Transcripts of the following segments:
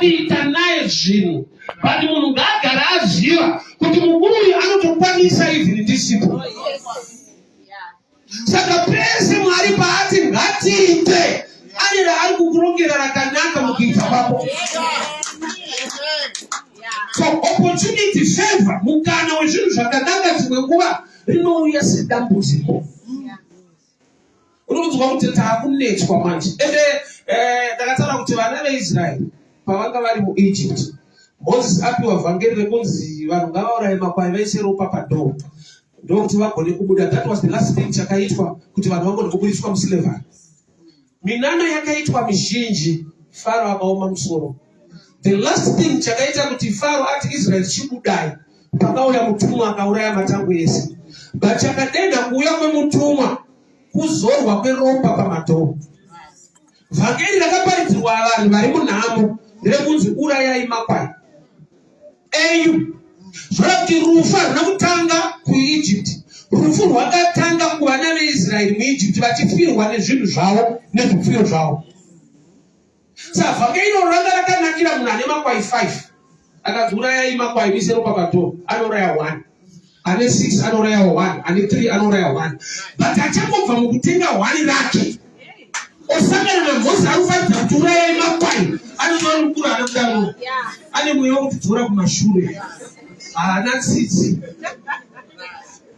ita naye zvinhu. But munhu ngaagara aziva kuti mukuru uyu anotokwanisa even ndisipo. Saka pese Mwari paati ngatiite, ane raari kukurongera rakanaka mukuita kwako. So opportunity, favor, mukana wezvinhu zvakanaka dzimwe nguva rinouya sedambudziko. Unokudzwa kuti taakunetswa manje. Ende ndakataura kuti vana veIsraeri pavanga vari muEgypt, Moses apiwa vhangeri rekunzi vanhu ngavauraye makwai vaise ropa padhowo ndokuti vagone kubuda. That was the last thing chakaitwa kuti vanhu vagone kubudiswa muslavery. Minana yakaitwa mizhinji, Faro akaoma musoro. The last thing chakaita kuti Faro ati Israel chibudai, pakauya mutumwa akauraya matangu ese. But chakadenda kuuya kwemutumwa kuzorwa kweropa pamadhowo. Vhangeri rakaparidzirwa vanhu vari munhamo nderekunzi urayai makwai enyu. Zvora kuti rufu haruna kutanga kuEgypt. Rufu rwakatanga kuvana veIsraeri muEgypt vachifirwa nezvinhu zvavo nezvipfuyo zvavo. Saka vhangeri iro ranga rakanakira munhu ane makwai 5. Akanzi urayai makwai mise ropa padhowo, anouraya 1. Ane 6 anouraya 1. Ane 3 anouraya 1. But achangobva mukutenga 1 rake osangana naMozisi anofanira kuti urayai makwai, anoziva mukuru anamudaro ane mweya wokutidzora kumashure, haana tsitsi.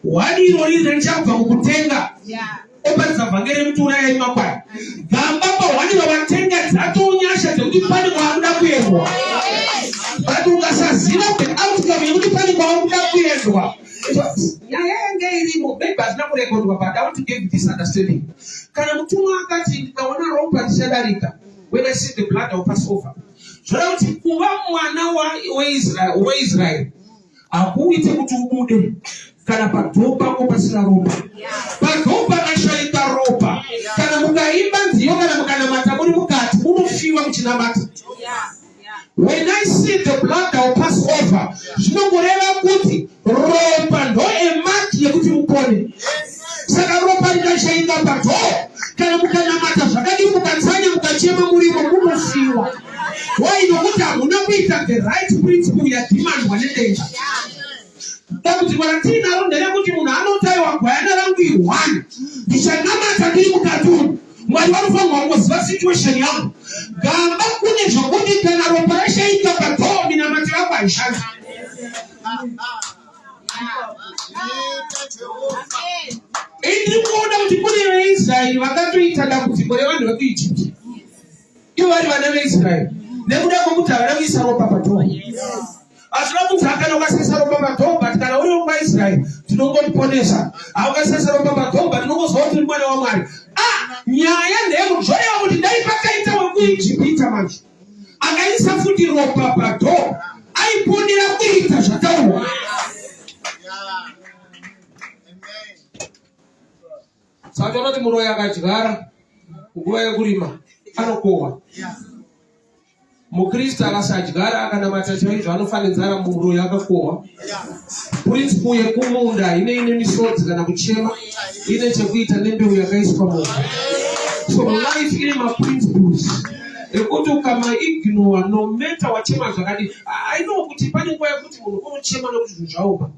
1 irori richabva mukutenga oparidza vhangeri kuti urayai makwai. Gamba pa1 vavatenga dzatonyasha dzekuti pane kwaanoda kuendwa. But ukasaziva kuti outcome yekuti pane kwaanoda kuendwa, nyaya yange irimo, maybe hazina kurekodwa, but I want to give this understanding. Kana mutumwa akati ndikaona ropa richadarika, when I see the blood I will pass over. Zvora kuti kuva mwana weIsraeri hakuite kuti ubude kana padhowo pako pasina ropa. Padhowo pakashaika ropa, kana mukaimba nziyo kana mukanamata muri mukati munofiwa muchinamata. When I see the blood I will pass over, zvinongoreva kuti ropa ndo emaki yekuti mupone. Saka ropa rikashaika padhowo, kana mukanamata zvakadii mukatsanya mukachema murimo munofiwa. Why? Nokuti hamuna kuita the right principle yadhimandwa nedenga. Dambudziko ratinaro nderekuti munhu anotaiwa gwayana rangu i1 ndichanamata ndiri mukati umu. Mwari vanofanirwa kungoziva situation yangu. Gamba kune zvokuti kana ropa rashaika padhowo minamati vangu haishandi. Ndiri kuona kuti kune veIsraeri vakatoita dambudziko revanhu vekuEgypt. Ivo vari vana veIsraeri nekuda kwokuti havana kuisa ropa padhowo. Hazvina kunzi kana ukasesa ropa padhowo, but kana uri muIsraeri tinongoriponesa. Haukasesa ropa padhowo, but tinongozwa kuti uri mwana waMwari. Nyaya ndeyekuzvoreva kuti dai pakaita wekuIjipita manje akaisa futi ropa padhowo, aiponera kuita zvataurwa. Saka tonoti muroyi akadyara nguva yekurima anokohwa. Mukristu akasadyara akanamata chaizvo anofanira muroyi akakohwa. Principle yekumunda ine misodzi kana kuchema ine chekuita nembeu yakaiswa munhu. So life ine maprinciples ekuti ukama-ignore no matter wachema zvakadii. I know kuti pane nguva yekuti munhu unochema nekuti zvinhu zvaoma,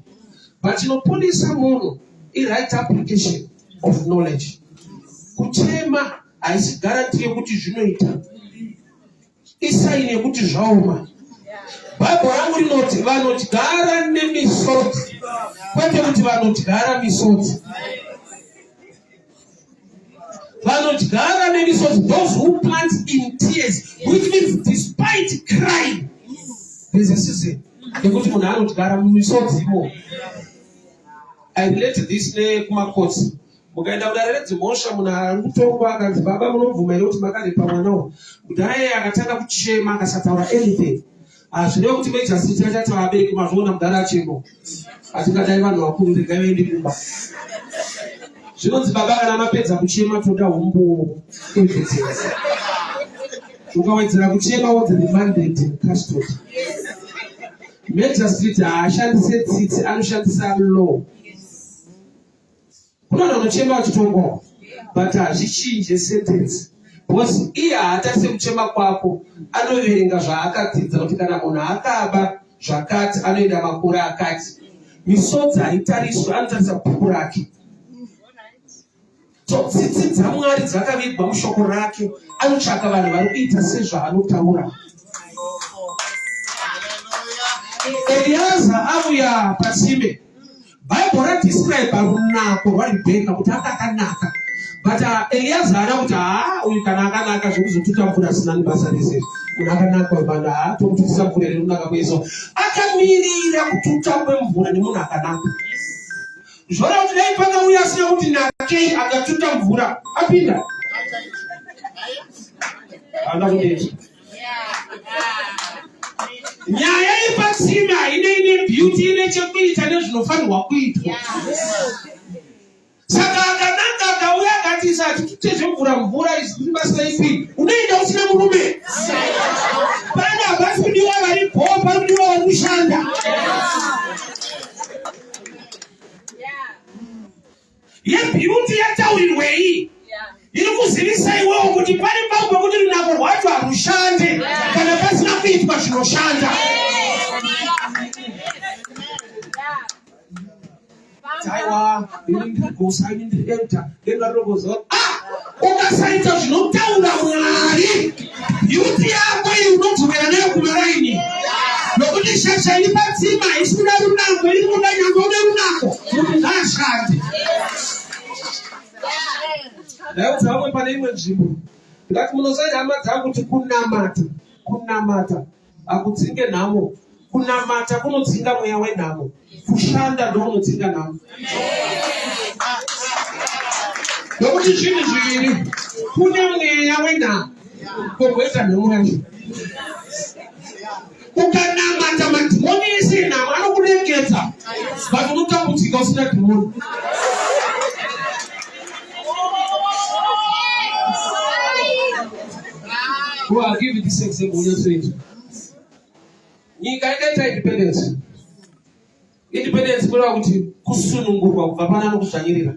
but inoponesa munhu i-right application of knowledge. Kuchema haisi guarantee yekuti zvinoita, isaini yekuti zvaoma. Bhaibheri rangu rinoti vanodyara nemisodzi, kwete kuti vanodyara misodzi. Vanodyara nemisodzi, those who plant in tears, which means despite crying, there's a season yekuti munhu anodyara mumisodzi imo. I relate this nekumakotsi. Mukaenda kudare redzimhosva munhu ari kutongwa akanzi baba munobvuma here kuti makaripa mwanawo, kudhaya akatanga kuchema akasataura anything. Hazvireva kuti majority achati vabereki mazvoona mudhara achemo atingadai vanhu vakuru regai vaende kumba. Zvinonzi baba kana mapedza kuchema toda humbu evidence. Ukawedzera kuchema wodze remandate custody. Magistrate haashandise tsitsi, anoshandisa law. Kuna vanhu vanochema vachitongwa, but hazvichinje sentence. Because iye haatase kuchema kwako, anoverenga zvaakadzidza kuti kana munhu akaba zvakati anoenda makore akati. Misodzi haitariswi, anotarisa bhuku rake. So tsitsi dzaMwari dzakavigwa mushoko rake, anotsvaka vanhu vari kuita sezvaanotaura. Eliaza auya pasime, Bible radescribe runako rwaRebheka kuti akakanaka. But Eliaza ana kuti uyu kana akanaka zvekuzotuta mvura asina nebasa rese. Munhu akanaka webanda tomututisa mvura runaka kweso. Akamirira kututa kwemvura nemunhu akanaka. Zvora kuti dai pakauya asina kuti nakei akatuta mvura apinda. Anda kudeti. Nyaya yepatsima ine beauty ine chekuita nezvinofanirwa kuitwa. Saka akanaka akauya akatisa achitutezve mvura izvi basa ipi unoenda usina murume. Pana hapasi kudiwa varipo, pari kudiwa vari kushanda. Yebeauty yataurirwei iri kuzivisa iwewe kuti pane pamwe kuti runako rwacho harushande kana pasina kuitwa zvinoshanda. Taiwa ndirigosaindirenta ndengarogoza ukasaita zvinotaura Mwari, beauty yako iyi unodzokera nayo kumaraini. Nokuti shasha iri patsima isi kuda runako, iri kuda nyangwe une runako kuti ngaashande. Ndaiti vamwe pane imwe nzvimbo ndikati munosaida hama dzangu kuti kunamata akudzinge nhamo. Kunamata kunodzinga mweya wenhamo, kushanda ndokunodzinga nhamo. Nokuti zvinhu zviviri, kune mweya wenhamo kwoita nhamo yacho. Ukanamata madhimoni ese enhamo anokuregedza, but unotambudzika usina dhimoni. I'll give you this example. Nyika yakaita independence. Independence kureva kuti kusunungurwa kubva pana anokuzvanyirira.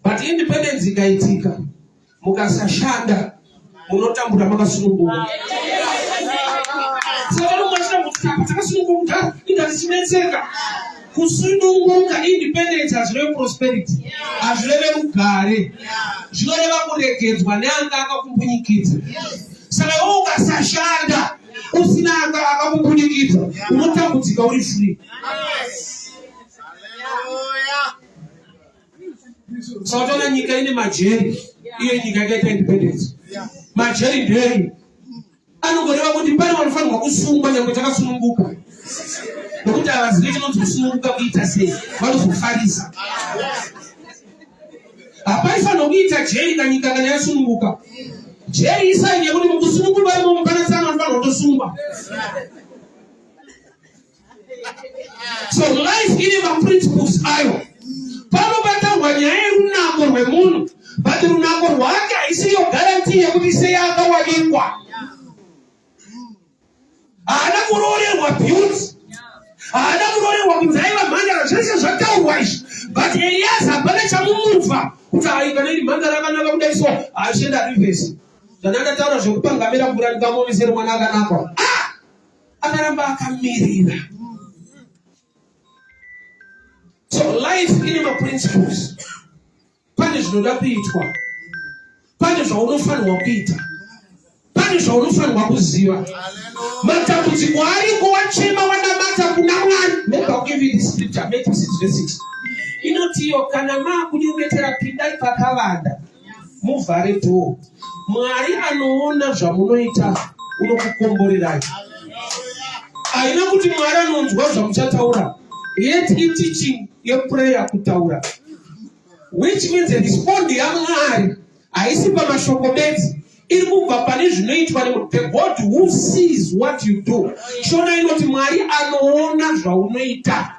But independence ikaitika, mukasashanda munotambura makasunungurwa. Saka nomashira kuti takasunungurwa ingati chinetseka. Kusununguka independence hazvireve prosperity, hazvireve rugare, zvinoreva kuregedzwa neanga akakumbunyikidza. Saka iwe ukasashanda usina anga akakumbunyikidza unotambudzika uri free. Saka tona nyika ine majeri, iyo nyika yakaita independence. Majeri ndei anongoreva kuti pane vanofanirwa kusungwa nyangwe takasununguka. Nokuti havazivi chinonzi kusununguka kuita sei, vanozofarisa. Hapaifanirwa kuita jeri kanyika kana yasununguka. Jeri isaini yekuti mukusunungurwa imomo pana tsana vanofanirwa kutosungwa. So life ine maprinciples ayo. Panobatarwa nyaya yerunako rwemunhu, but runako rwake haisiyo guarantee yekuti sei akawanikwa. Haana kurorerwa beauty, haana kurorerwa kunzi aiva mhandara, zvese zvataurwa izvi. But Eliaza hapana chamumubva kuti kana iri mhandara akanaka kudai so achienda rivhesi. Zvandakataura zvekupangamira mvura ndikamuonesera mwana akanaka. Akaramba akamirira. So life ine maprinciples. Pane zvinoda kuitwa, pane zvaunofanirwa kuita, pane zvaunofanirwa kuziva. Matambudziko ariko wachema wanamata kuna Mwari. Maybe I'll give you this scripture, Matthew 6:6. Inotiyo kana makunyengetera pindai pakavanda muvhare dhoo. Mwari anoona zvamunoita unokukomborerai. Haina kuti Mwari anonzwa zvamuchataura. Yet teaching your prayer kutaura. Which means a respond yaMwari haisi pamashoko bedzi, iri kubva pane zvinoitwa nemunhu. The God who sees what you do. Shona inoti Mwari anoona zvaunoita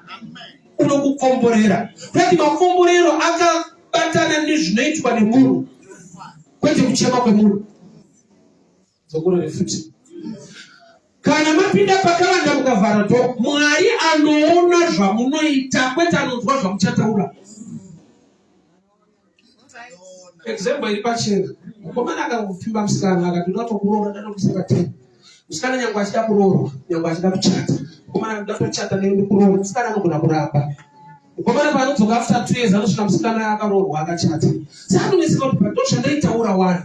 unokukomborera. Kuti makomborero akabatana nezvinoitwa nemunhu, kwete kuchema kwemunhu. Zokurore futi. Kana mapinda pakavanda mukavhara dhoo, Mwari anoona zvamunoita, kwete anonzwa zvamuchataura. Example iri pachena. Mukomana akangopfimba musikana akati ndatokuroora ndatokuseka tena. Musikana nyangwe achida kuroorwa, nyangwe achida kuchata. Mukomana ndatochata nekuroora, musikana anogona kuramba. Mukomana paanodzoka after 2 years anosvika musikana akaroorwa akachata. Saka anoneseka kuti ndozvandaitaura wani.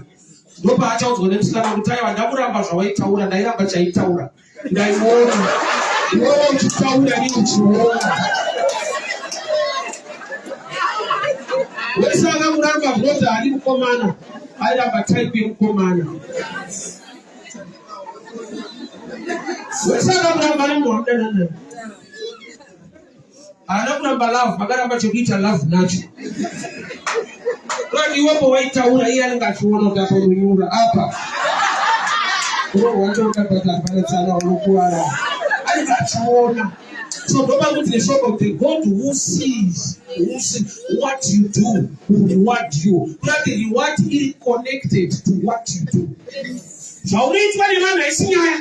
Ndopa achaudzwa nemusikana kuti aiwa ndakuramba zvawaitaura, ndairamba chaitaura. Ndaiona. Iwewe uchitaura nini uchiona. Wese akamuramba brother ari mukomana. Airamba type yemukomana. Wese akamuramba nemuhamdanana. Haana kuramba love, makaramba chekuita love nacho. Kwani iwepo waitaura iye anenge achiona kuti aponyura apa. Wacho ukapata panetsana unokuwara. Anenge achiona. So ndoba kuti the shop of the God who sees what you do will reward you. But the reward is connected to what you do. Zvaunoitwa nevanhu haisi nyaya.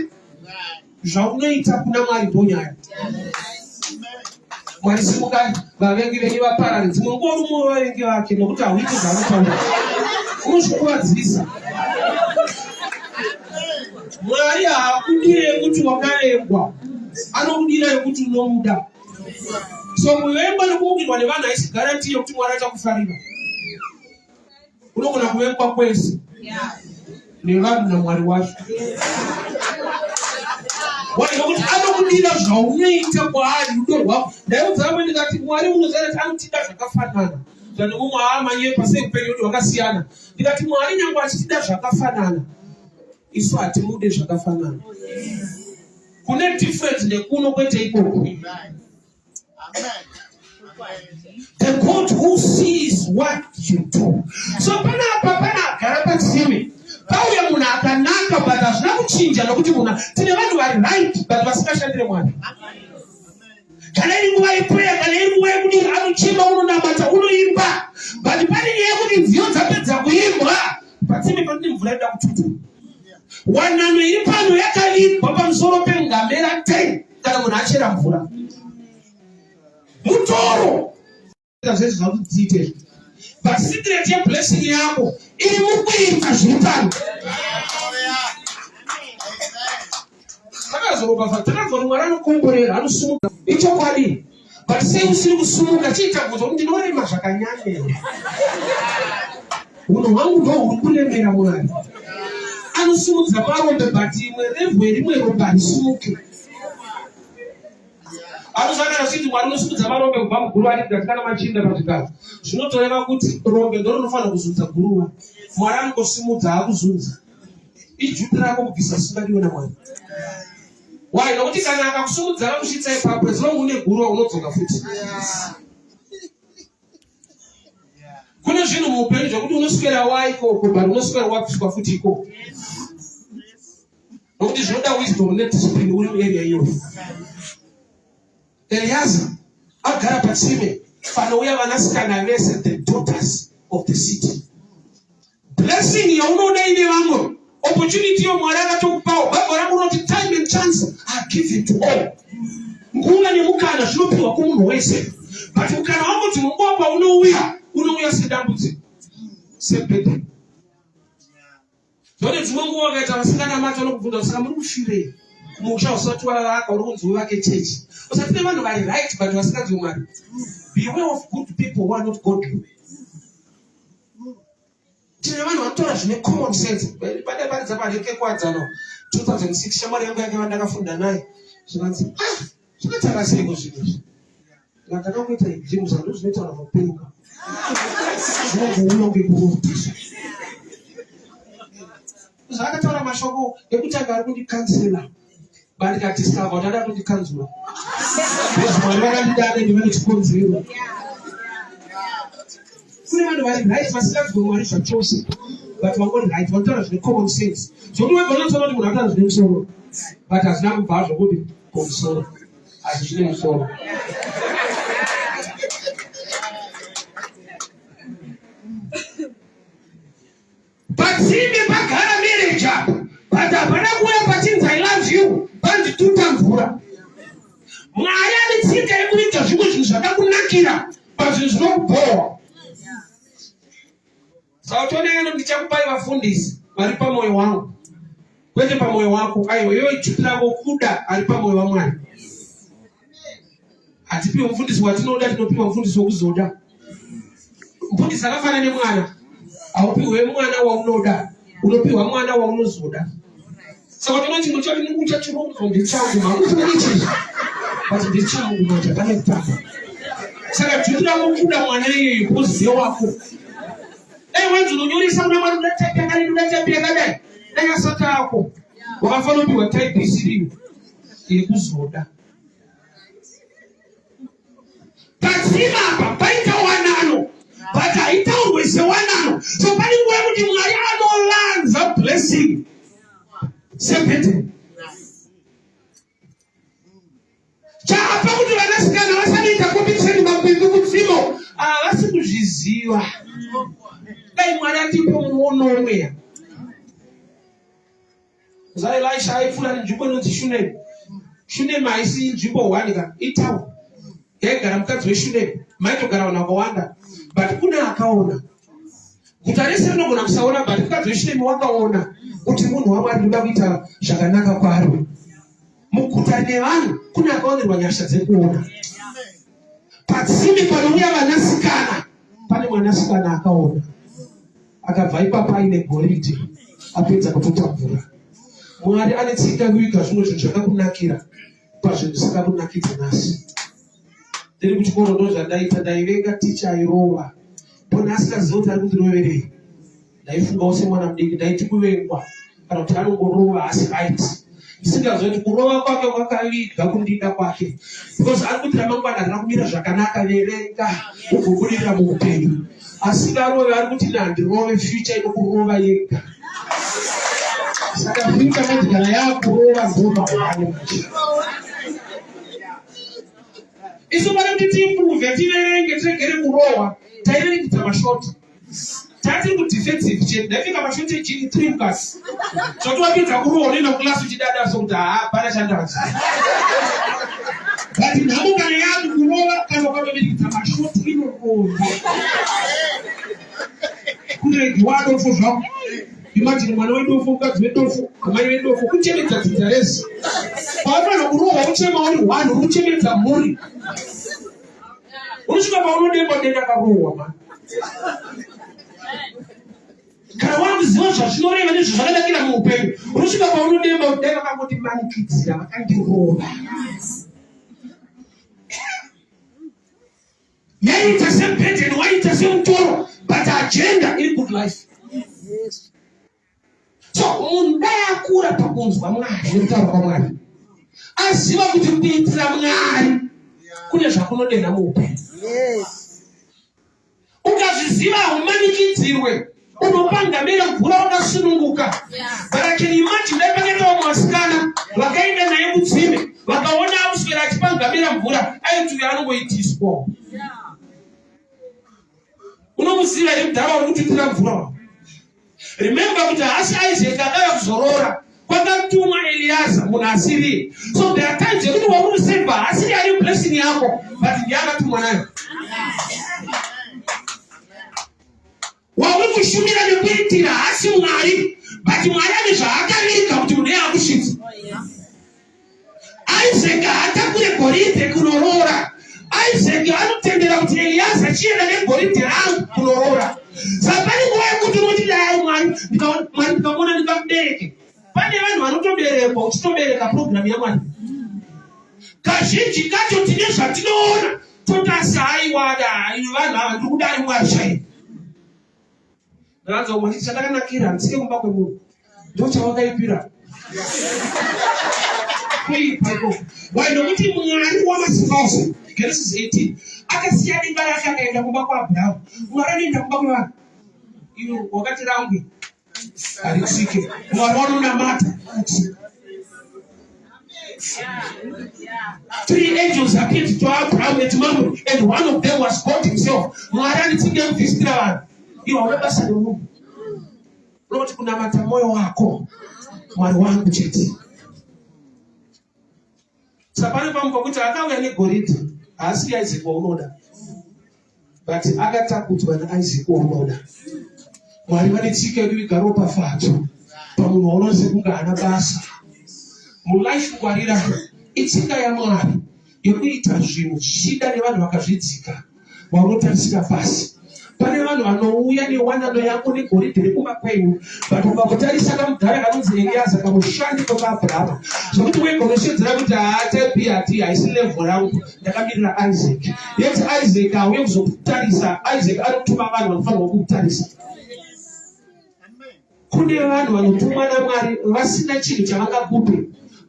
Zvaunoita kuna Mwari ndonyaya. Mwari simuka vavengi venyu vaparadzi. Dzimwe ngoro vavengi vake nokuti hauiti zvanotaura. Unozvikuwadzisa. Mwari haakudire kuti wakarengwa. Anokudira yekuti unomuda. So muvengwa nekuungirwa nevanhu haisi guarantee yokuti Mwari achakufarira. Unogona kuvengwa kwese. Nevanhu naMwari wacho. Nokuti anokudira zvaunoita kwaari rudo rwako. Ndaudza vamwe ndikati Mwari unoziva kuti anotida zvakafanana. Zvane mumwe haamanyire pasei upenyu hwakasiyana. Ndikati Mwari nyangwe achitida zvakafanana, isu hatimude zvakafanana. Kune difference nekuno kwete ikoko. The God who sees what you do. So pana agara patsime. Pauya munhu akanaka but hazvina kuchinja nokuti munhu tine vanhu vari right but vasingashandire Mwari. Kana iri nguva yeprayer, kana iri nguva yekuti anochema unonamata unoimba. But pane nyaya yekuti nziyo dzapedza kuimbwa patsime panoti mvura inoda kututu. Wanano iri pano yakalipwa pamusoro pengamera 10 kana munhu achera mvura. Mutoro. Zvese zvakudziite. But secret yeblessing yako iri mukuita zvitano. Takazorova Mwari anokomborera, anosumuka. Ichokwadi. But sei usiri kusumuka chiita kuti ndinorema zvakanyanya. Munhu wangu ndo uri kuremera Mwari. Anosumudza parombe but imwe revhu rimwe ropa harisumuke. Anosangana kuti Mwari unosumudza marombe kubva muguru ari kana machinda pazvigaro. Zvinotoreva kuti rombe ndo rinofanira kuzunza guruwa. Mwari anongosumudza hakuzunza. Ijuti rako kubvisa simba riwe naMwari. Why? Nokuti kana akakusumudza vakusvitsa ipapo as long une guruwa unodzoka futi. Kune zvinhu muupenyu zvokuti unoswera waikoko but unoswera wakusvika futi ikoko. Nokuti zvinoda wisdom nediscipline uri muarea iyoyo. Eliezer agara patsime panouya vanasikana vese, the daughters of the city. Blessing yaunoda ine vamwe, opportunity yoMwari akatokupawo. Bhaibheri rangu rinoti time and chance are given to all. Nguva nemukana zvinopiwa kumunhu wese. But mukana wako munguva paunouya sedambudziko, sebhedha. Zvone dzimwe nguva wakaita vasikana macho anokubvunza saka muri kufirei? Musha usati wavaka uri kunzi uvake chechi. Usati ne vanhu vari right but vasinganzwi Mwari. Beware of good people who are not godly. Tine vanhu vanotora zvine common sense. Pane paridza pareke kwadzano 2006 shamwari yangu yake vandakafunda naye. Zvinanzi zvakatara seiko zvinhu izvi. Ndakakuita izvi muzando zvinotaura mupenga. Zvinobva ngekuruta. Zvakataura mashoko ekutanga ari kundikansela. Bandikadiscover kuti ada kundikanzura. Mwari vakandidana ndivane chikonzero. Kune vanhu vari right vasinganzwi Mwari zvachose. But vangori right vanotaura zvine common sense. Zvokuti wega unotsona kuti munhu anotaura zvine musoro. But hazvina kubva zvokuti kumusoro. Asi zvine musoro. Patsime pagara manager. But hapana kuuya pachinzi I love you. Pandituta mvura. Mwari ane tsika yekuita zvimwe zvinhu zvakakunakira pazvinhu zvinokubhowa. Sautoneno ndichakupai vafundisi vari pamoyo wangu. Kwete pamoyo wako. Aiwa iwe ichupirako kuda ari pamoyo waMwari. Hatipiwe mfundisi watinoda, tinopiwa mfundisi wokuzoda. Mfundisi akafanana nemwana. Aupiwe mwana waunoda. Unopiwa mwana waunozoda. Saka tino chinhu chati nikucha chirungu ndichangu makuti ndichi. Bati ndichangu manje pane kutamba. Saka tinoda kukuda mwana iye kuziyo wako. Wenzi unonyoresa kuna Mwari unatapia kali unatapia kadai. Daya sata yako. Wakafano piwa type isiriyo. Kuzoda. Pazima hapa paita wanano. But aita uwese wanano. So pali nguwe kuti Mwari anolanza blessing. Sepete. Chapa kuti vanasikana vasanita kupitseni mabindu kutsimo. Vasi kuzviziva. Dai Mwari atipo muono umweya. Zai Elisha aifura nzvimbo inonzi Shunemu. Shunemu haisi nzvimbo 1 ka itawo. Yaigara mukadzi weShunemu. Maitogara vanhu vakawanda. But kuna akaona. Guta rese rinogona kusaona, but mukadzi weShunemu wakaona kuti munhu waMwari ndoda kuita zvakanaka kwaro. Muguta nevanhu kuna akaonerwa nyasha dzekuona. Patsime panouya vanasikana pane mwanasikana akaona. Akabva ipapo aine goridhe apedza kutotambura. Mwari ane tsika kuita zvimwe zvinhu zvakakunakira pazvinhu zvisakakunakidza nhasi. Ndiri kuchikoro ndozvandaita, ndaivenga ticha airova. Pona asikazivi kuti ari kundiroverei. Ndaifungawo semwana mudiki, ndaiti kuvengwa kana kuti anongorova asi aiti. Ndisingazivi kuti kurova kwake kwakaviga kundida kwake. Because ari kuti ramangwana harina kumira zvakanaka, verenga ugobudirira muupenyu. Asingarove ari kuti nandirove future inokurova yega. Saka future motikana yakurova ndoma wane macho. Isu pano kuti tiimprove, tiverenge, tiregere kurohwa, taiverekidza mashoti. Tati kudefensive chete, ndaifika mashoti ejini 3 mukasi. Zvoti wapedza kurohwa unoenda kuklasi uchidada sokuti pana chandazi. But nhamo kana yadu kurova kana ukatoverekidza mashoti inoronga. Kuregi wadofo zvako. Imagine mwana wedofo, mukadzi wedofo, amai wedofo, kuchemedza dzidza rese. Pavanofana kurohwa uchema uri 1, uchemedza mhuri. Unosvika paunodemba denda karohwa mani. Kana wakuziva zvazvinoreva nezvazvakanakira muupenyu, unosvika paunodemba denda kakoti manikidzira vakandirova. Yaita sepateni, waita semutoro, but agenda iri good life. So munhu dai akura pakunzwa Mwari nekutaura kwaMwari, aziva kuti kuitira Mwari kune zvakunodenda muupenyu. Ukazviziva humanikidzirwe, unopangamira mvura wakasununguka. But I can imagine dai pakatawo mwasikana vakaenda naye kutsime, vakaona akuswera achipangamira mvura, aiti anongoitiswa. Unomuziva here mudhara uri kutitira mvura. Remember kuti hasi Isaac akauya kuzorora, kwakatumwa Eliezer munhu asiri. So there are times yekuti wakumuseva hasiri ari blessing yako, but ndiye akatumwa nayo. Wauri kushumira nekuitira hasi Mwari, but Mwari ane zvaakareka kuti munhu iye akusvitsa. Isaac hatakure goridhe kunorora. Isaac anotendera kuti Eliezer chienda negoridhe rangu kunorora. Sapani nguva yekuti unoti dai Mwari ndikamona ndikamubereke. Pane vanhu vanotoberekwa uchitobereka program yaMwari. Kazhinji kacho tine zvatinoona totasaiwada ino vanhu ava ndiri kudai Mwari chaiye. Ndakanzwa Mwari chandakanakira ndisike kumba kwemunhu ndochawakaipira. Kuipa why nokuti Mwari wamasikausi Genesis 18 akasiya denga rake akaenda kumba kwaAbhurahamu. Mwari anoenda kumba kwevanhu. Iwo wakati rangu arisike. Mwari wanonamata. 3 angels appeared to Abraham and to Mamre, and one of them was God himself. Mwari anitsinge mvistira vanhu. Iwo unabasa nemunhu. Unoti kunamata moyo wako. Mwari wangu chete. Sapane pamuka kuti akauya negoridhe haasi Isaac waunoda, but akatakudzwa naIsaac waunoda. Mwari vane tsika yedu igaro pafadzo pamunhu unozi kunge hana basa. Mulife ngwarira itsika yaMwari yekuita zvinhu zvichida nevanhu vakazvidzika vanotarisira pasi. Pane vanhu vanouya newanano yako negoridhe rekumba kwenyu, but ukakutarisa kamudhara kanonzi Eliaza kamushandi kwakaAbhurahama, zvokuti wegonoshedzera kuti haatepi hati haisi level rangu, ndakamirira Isaac. Yeti Isaac auye kuzokutarisa, Isaac anotuma vanhu vanofanirwa kukutarisa. Kune vanhu vanotumwa naMwari vasina chinhu chavangakupe,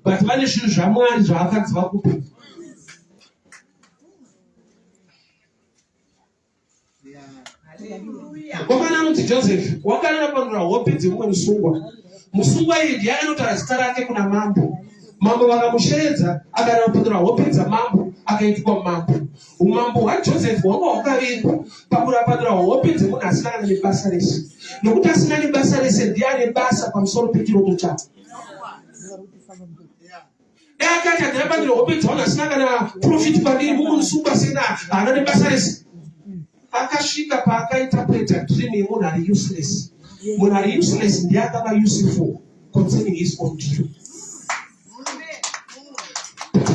but vane zvinhu zvaMwari zvaakanzi vakupe. Komana anoti Joseph wakanana panura hope dzemumwe musungwa. Musungwa iyi ndiye anotaura zita rake kuna mambo. Mambo vakamusheredza akanana panura hope dzamambo akaitwa mambo. Umambo hwaJoseph hwanga hwakavimbwa pakurapanura hope dzemunhu asina kana nebasa rese. Nokuti asina nebasa rese ndiye ane basa pamusoro pechiroto chake. Akati andirapanura hope dzamunhu asina kana profit pandiri mumwe musungwa sena haana nebasa rese. Akasvika paakainterpreta dream yemunhu ari useless. Munhu ari useless ndiye akava useful concerning his own dream.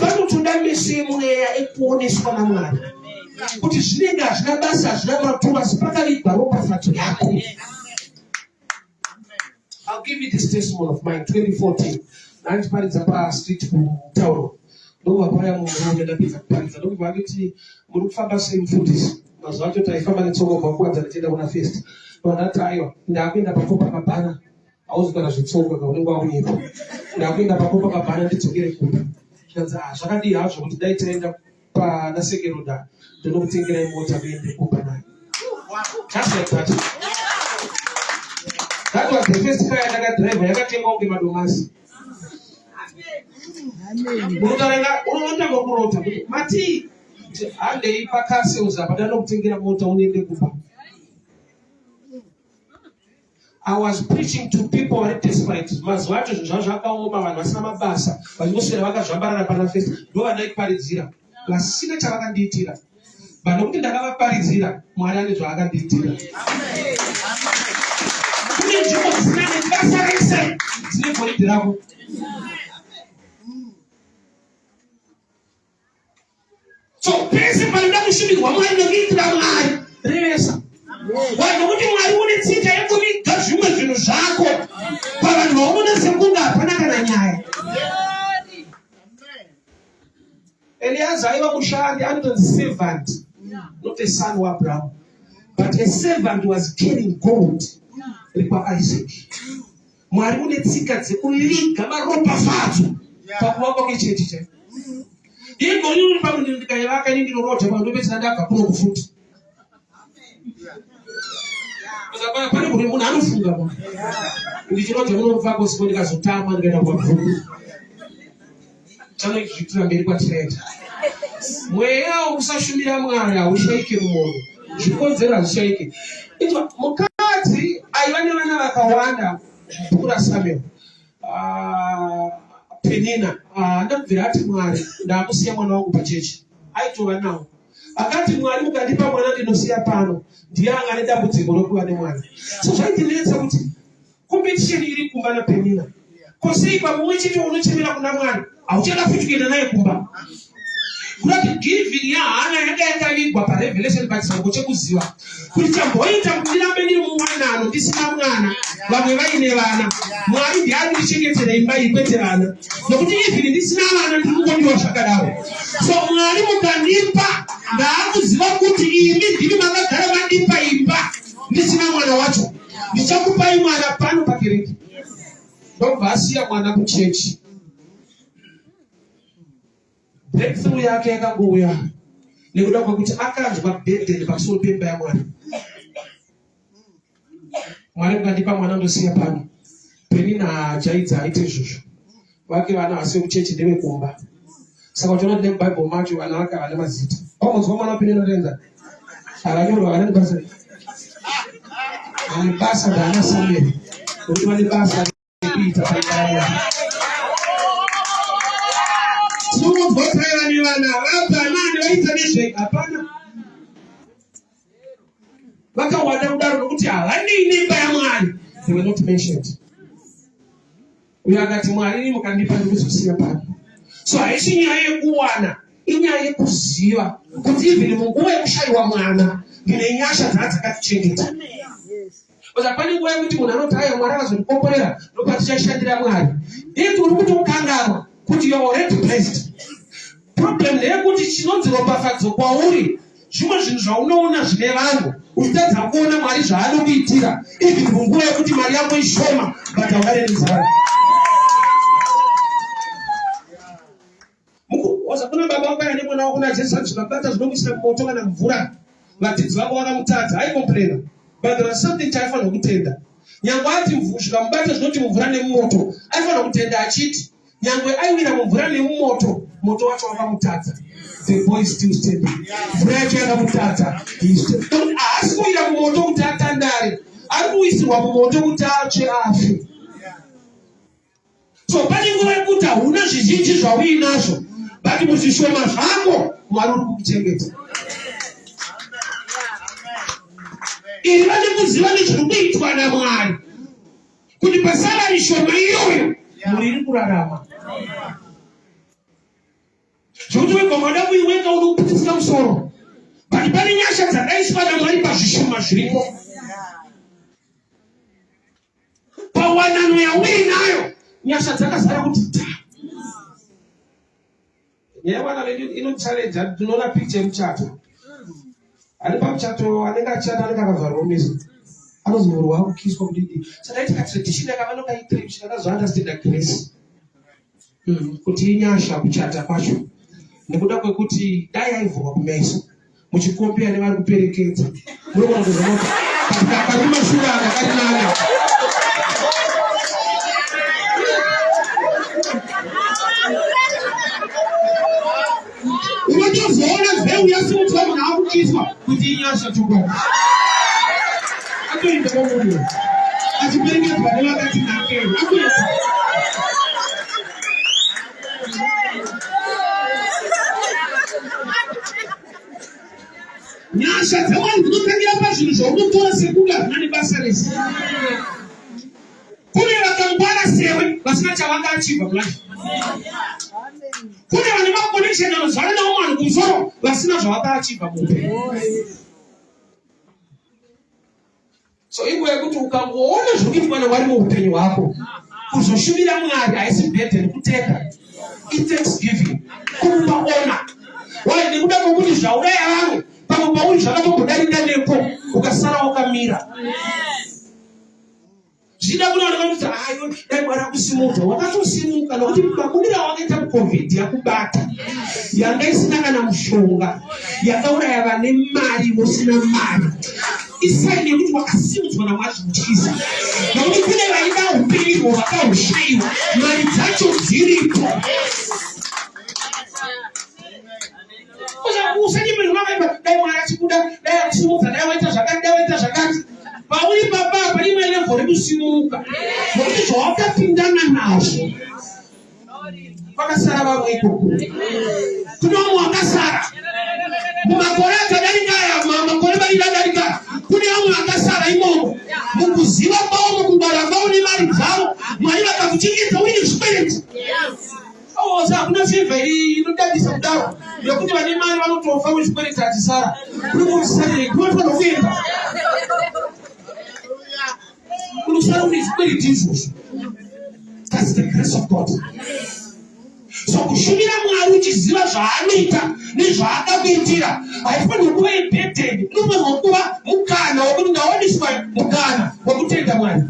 Vanotoda meso emweya ekuoneswa naMwari kuti zvinenge hazvina basa, hazvina maturo, asi pakavigwa ropafadzo yako. I'll give you this testimony of mine. 2014 nandiparidza pastreet kutauro ndobva paya munhu ndapedza kuparidza ndobva vakiti muri kufamba sei mufundisi. Mazuva acho taifamba netsoka pakuwadza tichienda kuna fest. Ndati aiwa ndakuenda paCopacabana, hauzi kana zvitsoka kaunenge wakunyepa. Ndakuenda paCopacabana ndidzokere kumba. Zvikanzi zvakadii hazvo kuti dai taenda pana Sekeroda ndinokutengerai mota muende kumba nayo. Just like that. That was the first car yakadriver yakatengwa kunge madomasi. Unotanga kurota kuti Mati handei pakaseuza padanokutengera mota unoende kumba. I was preaching to people who are desperate. Mazuva acho zvinhu zvavo zvakaoma, vanhu vasina mabasa vachingoswera vakazvambarara pana fest ndovandaiparidzira vasina chavakandiitira. But nokuti ndakavaparidzira Mwari ane zvaakandiitira. Kune nzvimbo dzisina nebasa rese dzine goridhe rako. So pese panoda kushumirwa Mwari nekuitira Mwari revesa. Nokuti Mwari une tsika yekuviga zvimwe zvinhu zvako pavanhu vaunona sekunge hapana kana nyaya. Eliaza aiva mushandi anotonzi servant, not a son waAbraham, but a servant was carrying gold paIsaac. Mwari une tsika dzekuviga maropafadzo pakuvakwa kwechechi chaipo. Iko yuri pamunhu ndikayavaka ndindirota pandopedzera ndabva kuno kufuta. Pane kuti munhu anofunga ndichirota munomufako sipo ndikazotama ndikaenda kuwabvuku chanozvitira mberi kwatiraita. Mweya wokusashumira Mwari haushaike mumoyo, zvikodzero hazvishaike. Mukadzi aiva nevana vakawanda bhuku raSamuel. Penina ndakubvira ati Mwari ndamusiya mwana wangu pachechi, aitova nawo. Akati Mwari mukandipa mwana ndinosiya pano, ndiye anga nedambudziko rokuva nemwana. So zvaitinetsa kuti competition iri kumba naPenina. Kosei pamwe chete unochemera kuna Mwari hauchada futi kuenda naye kumba. Kuti giving yahana yanga yakavigwa paRevelation pachisango chekuziva kuti chamboita kuti ndirambe ndiri mumwanano ndisina mwana, vamwe vaine vana. Mwari ndiye andichengetera imba iyi kwete vana, nokuti even ndisina vana ndiri kungondiwa zvakadaro. So Mwari mukandipa ndaakuziva kuti imi ndiri makagara mandipa imba ndisina mwana wacho, ndichakupai mwana pano pakereke. Ndobva asiya mwana kuchechi. Breakthrough yake yakangouya nekuda kwekuti akanzwa burden pamusoro pemba yaMwari. Mwari mukandipa mwana ndosiya pano. Penina hajaidza aite izvozvo. Vake vana vasiye kuchechi ndevekumba. Saka uchiona kuti neBhayibheri macho vana vake havana mazita. Pamunzwa mwana Penina unoenza akanyorwa havana nebasa. Vane basa ndaana Samuel nokuti vane basa rekuita paimba. Tinongotaira nevana vabva nani vaita nezvega hapana. vakawanda kudaro nokuti havane nemba yaMwari. They were not mentioned. Uyo akati Mwari mukandipa ndikuzosiya pano. So haisi nyaya yekuwana, inyaya yekuziva kuti even munguva yekushayiwa mwana ndine nyasha dzakatichengeta. Because apane nguva yekuti munhu anoti haya Mwari akazondikomborera ndokuti tichashandira Mwari. Iti uri kuti ukangarwa kuti you are already blessed. Problem ndeyekuti chinonzi ropafadzo kwauri zvimwe zvinhu zvaunoona zvine vanhu uchitadza kuona Mwari zvaanokuitira even munguva yekuti mari yako ishoma but haudaredzana. Kuna baba wako ane mwana wako na Jesu zvakabata zvinokuisira moto kana mvura. Vadzidzi vako vakamutadza aikomplena. But there was something chaifanira kutenda. Nyangwe ati zvikamubata zvinoti mvura nemoto, aifanira kutenda achiti nyangwe aiwira mvura nemoto, moto wacho wakamutadza. The boy is still standing. Mvura yacho yakamutadza. Haasi kuwira mumoto kuti atandare, ari kuisirwa mumoto kuti atsve afe. So pane nguva yekuti hauna zvizhinji zvauinazvo, but muzvishoma zvako Mwari uri kukuchengeta. Iri vane kuziva nezviri kuitwa naMwari kuti pasarari shoma iyoyo muri iri kurarama. Zvokuti wega mwada kuiweka unokupitisira musoro, but pane nyasha dzakaiswa naMwari pazvishoma zviripo. Pawanano yauinayo nyasha dzakazara kuti ta. Yewana vedu inochallenge tunoona picture yemuchato. Ari pamuchato anenge achata anenge akavharwa mumeso. Anonzi muru wakukiswa kudidi. Saka itika tradition yakavanokaitira zvakazvaunderstand grace. Kuti inyasha kuchata kwacho. Nekuda kwekuti dai aivhurwa kumeso. Muchikombea nevari kuperekedza. Munogona kuzomota. Pakati mashura akarinana. Unotozoona vheu yasimuti vanhu naakukiswa kuti inyasha chokwa. Atoenda kwamunhu. Achiperekedzwa nevakati nakei. Atoenda. Nyasha dzavanhu dzinotangira pazvinhu zvaunotora sekuti hazvina nebasa rese. Kune vakangwara sewe vasina chavangachibva kulashi. Kune vane maconnection anozvara nawo vanhu kumusoro vasina zvavakachibva muupenyu. So inguva yekuti ukangoona zvokuitwa naMwari muupenyu hwako, kuzoshumira Mwari haisi burden kuteka. It takes giving. Kupaona. Wai nekuda kwokuti zvauraya vamwe pamwe pauri zvakatombodarika nepo ukasara wakamira. Zvida kunooneka kuti hayo dai Mwari akusimuka, wakatosimuka nokuti makundira wakaita muCovid yakubata yanga isina kana mushonga yakauraya vane mari usina mari. Isaini yekuti wakasimudzwa naMwari zvinotyisa. Nokuti kune vaida upenyu vakahushayiwa, mari dzacho dziripo. Usanyemerwa vakaimba dai Mwari achikuda, dai akusimuka, dai waita zvakati, dai waita zvakati. Pauri papa parimwe level rekusimuka. Nokuti zvawakapindana nazvo. Vakasara vamwe ikoko. Kune vamwe vakasara. Mumakore akadarika aya, makore vari adarika. Kune vamwe vakasara imomo. Mukuziva kwavo, mukubara kwavo nemari dzavo, Mwari vakakuchengeta uine zvikwereti. Hakuna favor inodadisa kudaro. Yokuti vane mari vanotofa muzvikwereti achisara. Kuri kumusarire kunofanira kuenda. That's the grace of God. So kushumira Mwari uchiziva zvaanoita nezvaakakuitira haifaniri kuva impeded. Inofanirwa kuva mukana wokuti ndawaniswa mukana wokutenda Mwari.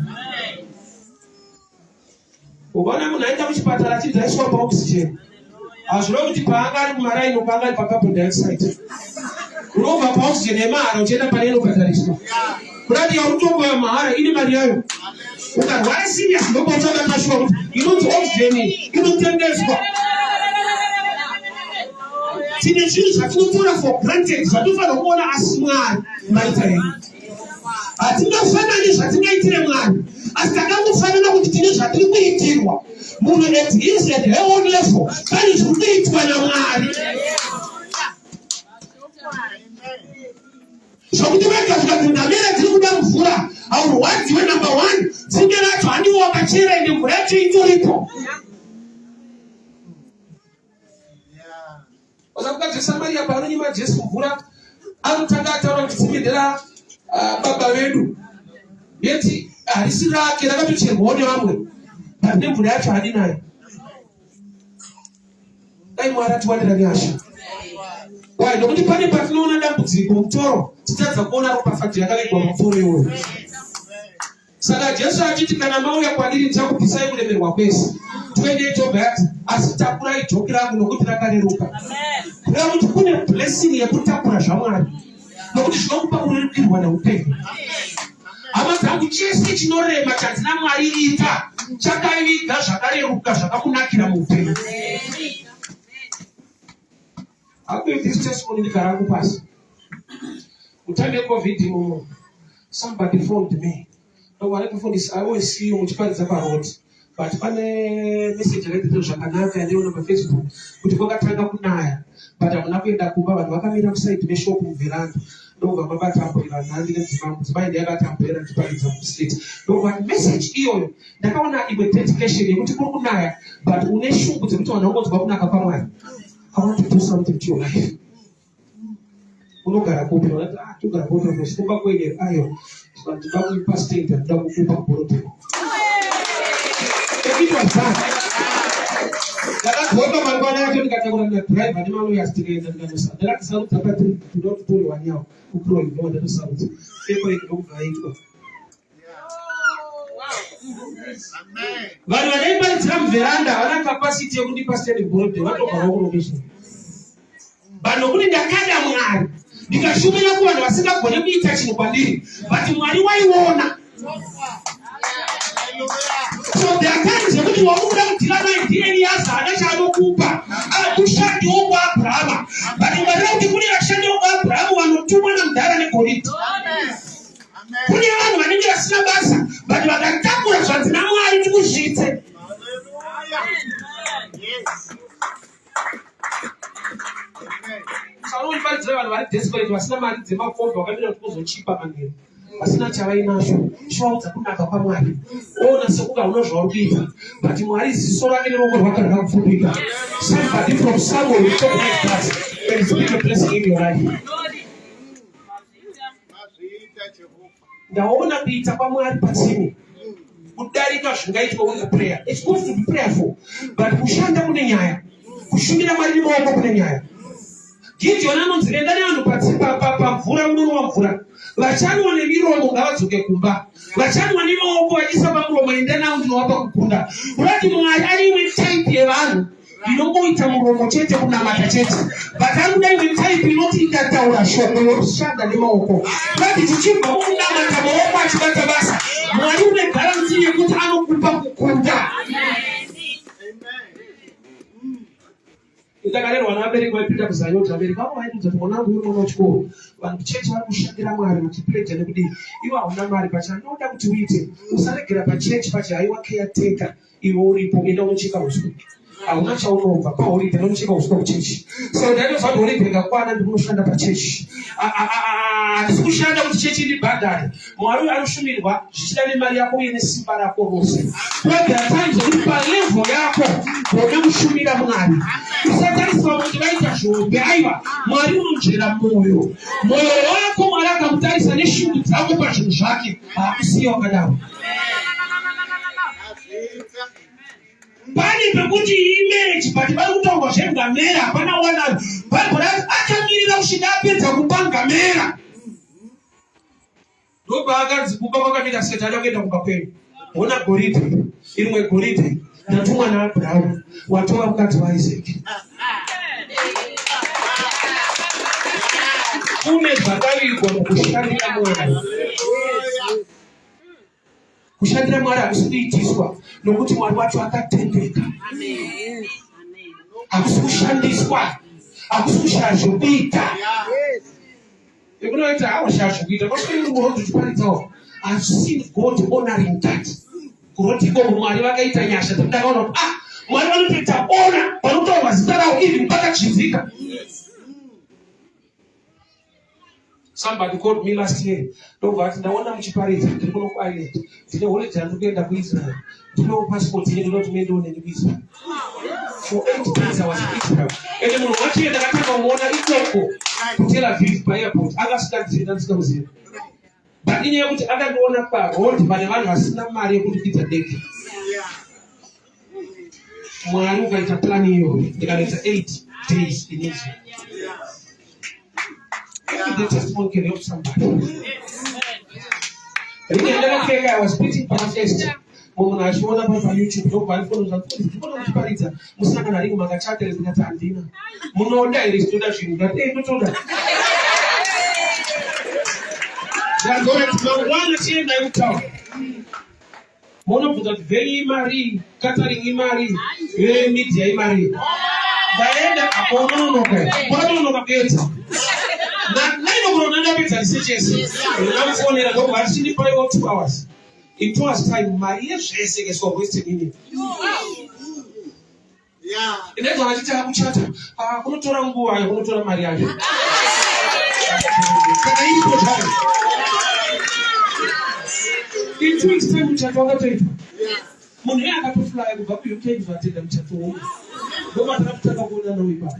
Ukaona munhu aenda kuchipatara achibva aiswa paoxygen, hazvireva kuti paanga ari kumaraini paanga ari pacarbon dioxide. Unobva paoxygen yemahara uchienda pane inobhadhariswa. Kurati yautombo yamahara ine mari yayo. Ukarwara serious ndokutsvaka kashuwa kuti inonzi oxygen inotengeswa. Tine zvinhu zvatinotora for granted zvatofanira kuona asi Mwari maita hedu. Hatingafanani zvatingaitire Mwari, asi takangofanana kuti tine zvatiri kuitirwa. Munhu at his at her own level pane zviri kuitwa naMwari. Zvokuti vega zvikati ndamira aurwadzi wenumber 1 tsinge racho handiwo wakachera ende mvura yacho itoripo. Wasakuka Samaria paanonyima Jesu mvura anotanga ataura kuti dzimendera baba vedu yeti harisi rake rakatocherwawo nevamwe pane mvura yacho hadinayo. Dai Mwari atiwanira nyasha. Why? Nokuti pane patinoona dambudziko mutoro titadza kuona ropafadzo yakavigwa mumvuri iwoyo. Saka Jesu achiti kana mauya kwandiri ndichakubvisai kuremerwa kwese. 28 bhati asi takurai joki rangu nokuti rakareruka. Kureva kuti kune blessing yekutakura zvaMwari nokuti zvinokupa kurerukirwa neupenyu. Hama dzangu chese chinorema chanzina Mwari ita chakaviga zvakareruka zvakakunakira muupenyu. I'll give this testimony in Karagu Pass. Utame COVID, somebody phoned me. No, when I phone this, I always see you which part is about road. But when a message related to Japanaka and they on Facebook, which go at Tagapunaya. But I'm not going to Kuba and Wakami outside to be shop in Veranda. No, I'm about to put and handling the by the other temper and parties on the street. No, one message here. The Kawana even dedication, you want to go Kunaya, but Uneshu put it on a what's going to I want to do something to your life. Unogara kupi na tugara kupi na sikuba kwenye ayo tunataka pastor ndio kukupa poroto. Kitu sana. Dada kuomba mangwana yake nikatakura na drive ni malo ya stige ndio ndio. Dada sababu tapata tudoto tuli wanyao ukro ndio ndio sababu. Pepo iko haiko. Amen. Bali wanaimba tram veranda wana capacity ya kudipa stage board watu kwa location. Bano kuni ndakada Mwari. Ndikashumira ku vanhu vasingagone kuita chinhu kwandiri. But Mwari waiona. So there are times yekuti wamuda kudhila 19 years hana chaanokupa. Akushandiwo kwa Abrahama. But Mwari kuti kune vashandiwo kwa Abrahama vanotumwa namudhara negoridhe. Kune vanhu vanenge vasina basa but vakatakura zvanzi naMwari kuti kuzviite. Sauri padzira vanhu vari desperate vasina mari dzemakomba vakamira kuzochipa manhero. Vasina chavainazvo. Shwaudza kunaka kwaMwari. Ona sekuka unozvauri kuita. But Mwari ziso rake neruoko rwake rakapfurika. Somebody from somewhere will talk like that. There is a blessing in your life. Ndaona kuita kwaMwari patsini kudarika zvingaitwa muri prayer. It's good to be prayerful, but kushanda kune nyaya, kushumira Mwari maoko kune nyaya. Gideon anonzi enda nevanhu pamvura munonwa mvura, vachanwa nemiromo ngavadzoke kumba, vachanwa nemaoko vachiisa pamuromo enda navo ndinovapa kukunda. Urati Mwari ari imwe type yevanhu inongoita muromo chete kunamata chete, but ari kuda imwe type inoti ikataura shoko yokushanda nemaoko. Urati tichibva mukunamata maoko achibata basa, Mwari une garanti yekuti anokupa kukunda. Itakarerwa navabereki vaipinda kuzanyoti vabereki vavo vaidudza kuti mwana wangu uri mwana wechikoro, vanhu chechi vari kushandira Mwari vachipledha nekudii. Ivo hauna mari pachano, noda kuti uite usaregera pachechi pachi haiwa caretaker iwe uripo enda unocheka uswa. Hauna chaunobva paholiday unocheka uswa kuchechi. So ndaitozva kuti holiday ikakwana ndikunoshanda pachechi. Handisi kushanda kuti chechi ndibhadhare. Mwari anoshumirwa zvichida nemari yako uye nesimba rako rose. There are times kuti palevel yako wode kushumira Mwari. Usatariswa kuti vaita zvobe aiwa Mwari unonzvera mwoyo. Mwoyo wako Mwari akamutarisa neshungu dzako pazvinhu zvake hakusiya wakadaro. Pani pekuti imarriage but vari kutaurwa zvengamera hapana wanaro. Bhaibheri rati akamirira kusvika apedza kupa ngamera. Ndobva akanzi kupa kwakamira Satani akuenda kumba kwenyu. Ona goridhe, irimwe goridhe ndatumwa naAbhurahamu watova mukadzi waIsaki. Kune zvakavirwa mukushandira Mwari. Kushandira Mwari hakusi kuitiswa nokuti Mwari wacho akatendeka. Hakusi kushandiswa, hakusi kushaya zvokuita. Ekunoita hawo shaya zvokuita. Kwasvika murodzi uchiparidzawo. I've seen God honoring that. Kuroti iko Mwari vakaita nyasha dzakakaona kuti Mwari vanotoita ona panotaurwa zita rawo even pakachizika. Somebody called me last year. Don't worry, I want to Paris. I go to Ireland. Did you hold to get the Israel? Do you know passport? You don't make on any visa. For 8 days I was in Israel. And then what year that I come on water in Tokyo to Tel Aviv by airport. Other countries comes in. But in here, other one up, old by the man was not married to get a dick. When I look at the planning, you got 8 days in Israel. Every testimony can help somebody. I was preaching for the first when I showed up on YouTube. Don't buy phones and phones. Musaka na ringo magachate zingata andina. Munaoda ile student that hey don't that. They are going to go one chain I will tell. Mono put that very Mary, Catherine Mary, very media Mary. Diana akono no ke. Bado no kabeta. Na nino bro nenda beta CHS. Na phone ila go ba sini pale 2 hours. In 2 hours time Maria Jesse is so wasted in it. Yeah. Ile ndo anataka kuchata. Kunotora nguo ayo, kunotora Maria. Kana hiyo tayari. In 2 weeks time mchato wakati. Mwenye akatufly kwa UK tutatenda mchato huo. Ndio tunataka kuona na wipa.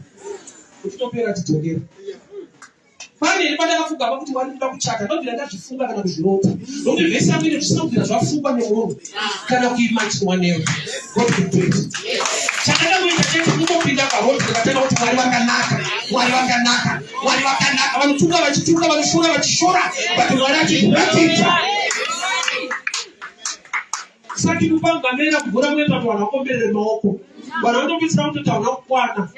Utopera tutogera. Fani ni baada kufuga bakuti wali kuchaka ndio bila kufunga kana kujirota. Ndio vesa mimi tusipokuwa tunafunga ni Mungu. Kana kuimagine waneo. God can do it. Chakana mwe tete ndio pinda kwa wote kataka watu wali wakanaka. Wanachunga wanashura wachishora watu wanaji kupita. Saki kupanga mera kugura mwe watu wanakombele maoko. Wanaenda kupita mtu taona.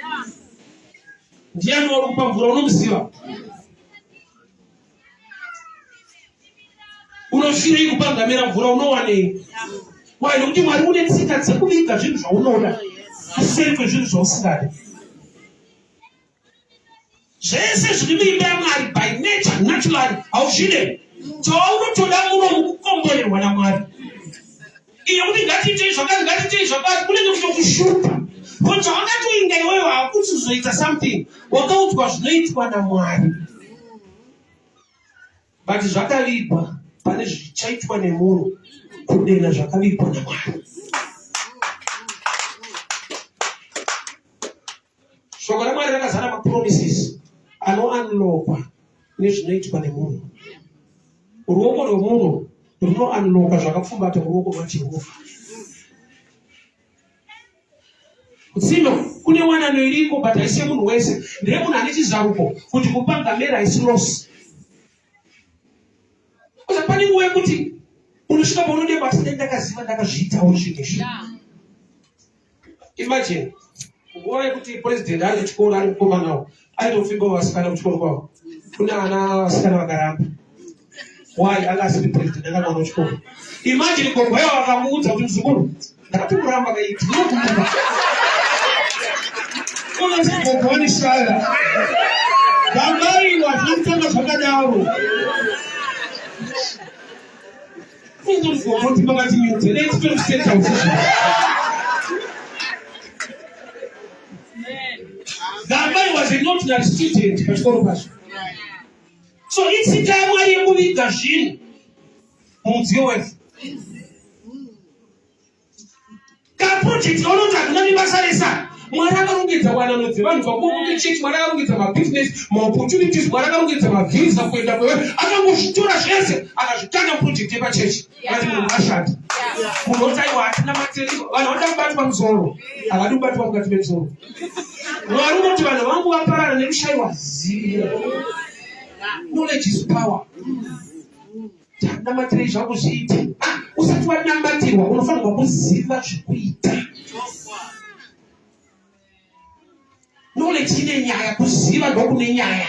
Ndiye walipa mvura unomsiwa. Unoshira ikupanga mera mvura unowane. Why don't you want to see that somebody that you know that? Same for you so sad. Jesus really be by nature, naturally. How she did. So I to that woman combo when I'm mad. You only got it, so God couldn't to shoot. But you're not doing the way I put it or something. What out was late when I'm mad. But it's not a leap. Punish church when a moon. Kudena jakali pona mwana. So kana mwana nakazana ma promises. Ano unlock. Nishinaiti kwa nemuno. Uruoko lo muno. Uruno unlock jakafumba ate uruoko machi uruoko. Sino kune wana no iliko but aise munu wese. Ndemu na niti zaruko. Kuti kupanga mera isi loss. Kwa pani uwe kuti. Unashika bonode batenda kaziva ndakazviita urishikisha. Imagine. Uone kuti president ali chikora ali kukoma nawo. Aitofika wasikana kuchikora kwao. Kuna ana wasikana wakaramba. Why akasipi president akakona chikora. Imagine kwa wewe wakamuuza kuti mzukuru. Ndakatumuramba kaiti. Kuna sipo kwani shala. Gambari wafintanga fakadawo. Don't go on to magazine. Let's go set out. That man was a not student, but for us. So it's a time where you will eat the shin. Can project all of that, none of us. Mwaraka ungeta wana note vanhu vakuku church mwaraka ungeta ma business ma opportunities mwaraka ungeta ma visa kwenda kwewe akangozvitora zvese akazvitanga project yepa church ati munhu ashata kunotaiwa atina material vanhu vanoda kubatwa musoro havadi kubatwa mukati memusoro mwari unoti vanhu vangu vaparara nekushayiwa zivo. Knowledge is power. Tanamatire zvangu zviite usati wanamatirwa unofanirwa kuziva zvekuita. Knowledge ine nyaya kuziva ndokune nyaya.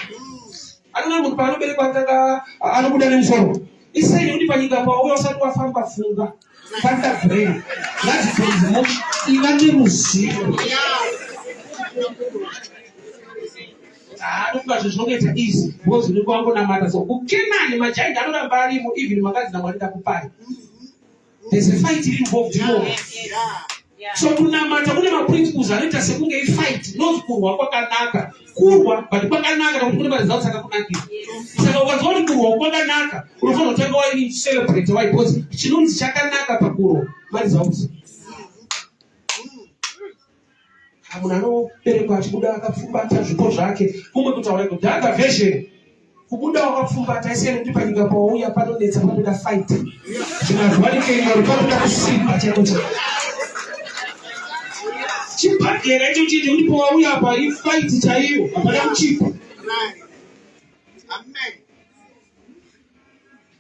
Anona munhu paanoberekwa atanga anobuda nemusoro. Isei uri panyika pawo usati wafamba funga. Panda brain. That's the most iva neruzivo. Ndokuba zvinoita easy. Because uri kwangu namata so kukenani majainda anoramba arimo even makazi namwarida kupai. There's a fight involved, you know. So kunamata kune ma principles anoita sekunge fight not kurwa kwakanaka kurwa but kwakanaka kuti kune marizalts akakunakira. Saka ukazwa kuti kurwa kwakanaka unofanira kutanga waini celebrate why because chinonzi chakanaka pakurwa marizalts. Munhu anoberekwa achibuda akapfumbata zvipo zvake kumwe kutaura kuti dhaka version kubuda wakapfumbata isiyani kuti panyika pauya panonetsa panoda fight zvinazwanikei panoda kusimba chaiko chaiko chipagera icho chiti kuti pauya apa ifight chaiyo apana kuchipa.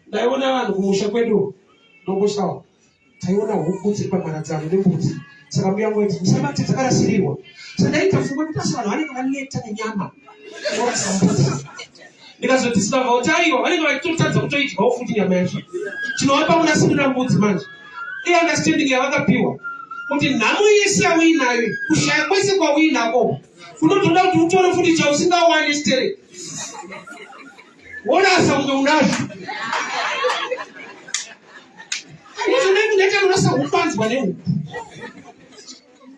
Ndaiona vanhu kumusha kwedu nongoshawa taiona huku dziri pamharadzano nembudzi. Saka mbuya wangu ati musabati dzakarasirirwa. Sandaita fungo kuti pasi vanhu vanenge vaneta nenyama. Ndikazoti sibava utaiwa vanenge vachitotadza kutoidyawo futi nyama yacho. Chinovapa kunasirira mbudzi manje. Understanding yavakapiwa kuti nhamo yese yauinayo kushaya kwese kwauinako kunotoda kuti utore futi chausingawani stere. Wonasa kunge unazvo. Ndinenge unasa kupanzwa nehuku.